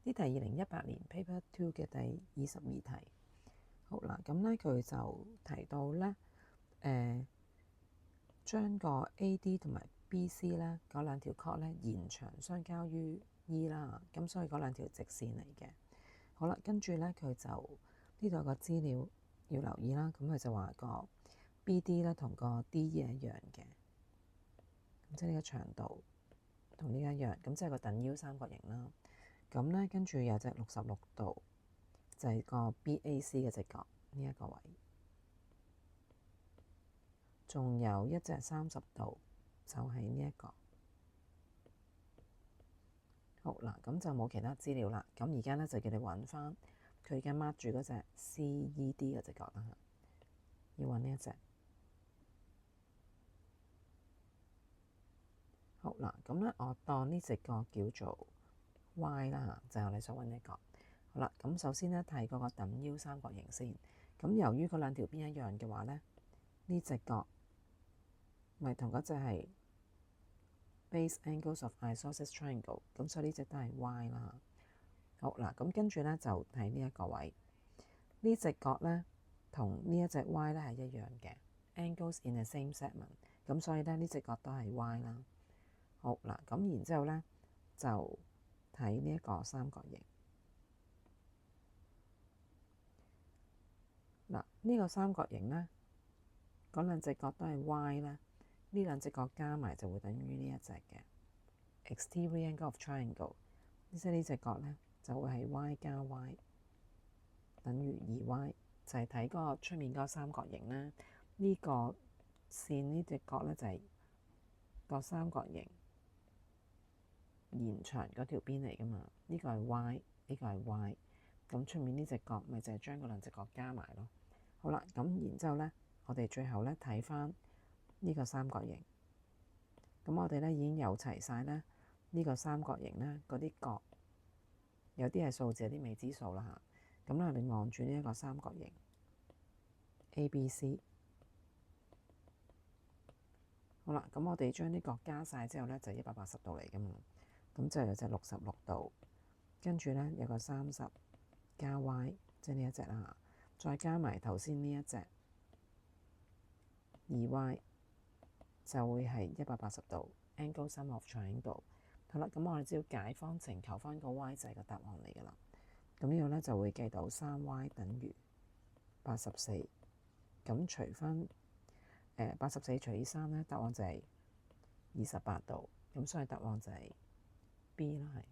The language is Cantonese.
呢題2018年 Paper 2嘅第22題。好啦，咁咧佢就提到咧，將個 AD 同埋 BC 咧嗰兩條 chord 咧延長相交於 E 啦，咁所以嗰兩條直線嚟嘅。好啦，跟住咧佢就呢度有個資料要留意啦，咁佢就話個 BD 咧同個 DE 一樣嘅，咁即係呢個長度同呢一樣，咁即係個等腰三角形啦。咁咧跟住有隻66度，就係個 BAC 嘅直角呢一個位，仲有一隻30度，就係呢一個。好啦，咁就冇其他資料啦。咁而家咧就叫你揾翻佢而家 mark 住嗰隻 CED 嘅直角啦，要揾呢一隻。好啦，咁咧我當呢隻角叫做 Y 啦，就係你所揾呢個。好啦，咁首先咧睇嗰個等腰三角形先。咁由於嗰兩條邊一樣嘅話咧，呢隻角咪同嗰隻係 base angles of isosceles triangle，咁所以呢隻都係 Y 啦。好嗱，咁跟住咧就睇呢一個位，呢隻角咧同呢一隻 Y 咧係一樣嘅 angles in the same segment，咁所以咧呢隻角都係 Y 啦。好嗱，咁然之後咧就睇呢一個三角形。嗱，呢個三角形咧，嗰兩隻角都係 Y 咧，呢兩隻角加埋就會等於呢一隻嘅 exterior angle of triangle，即係呢隻角咧就會係 Y 加 Y 等於2Y，就係睇嗰個出面嗰個三角形咧，呢個線呢隻角咧就係個三角形延長嗰條邊嚟㗎嘛，呢個係 Y，呢個係 Y，咁出面呢隻角咪就係將嗰兩隻角加埋咯。好啦，咁然之後咧，我哋最後咧睇翻呢個三角形，咁我哋咧已經有齊晒咧呢個三角形咧嗰啲角，有啲係數字，有啲未知數啦嚇。咁咧，你望住呢一個三角形 ABC， 好啦，咁我哋將啲角加晒之後咧，就180度嚟㗎嘛。咁就有隻66度，跟住咧有個30加 Y， 即係呢一隻啦，再加埋頭先呢一隻2Y， 就會係180度 angle sum of triangle。好啦，咁我哋只要解方程求翻個 Y 就係個答案嚟㗎啦。咁呢度咧就會計到3Y 等於84，咁除翻84除以3咧，答案就係28度。咁所以答案就係 B 啦，係。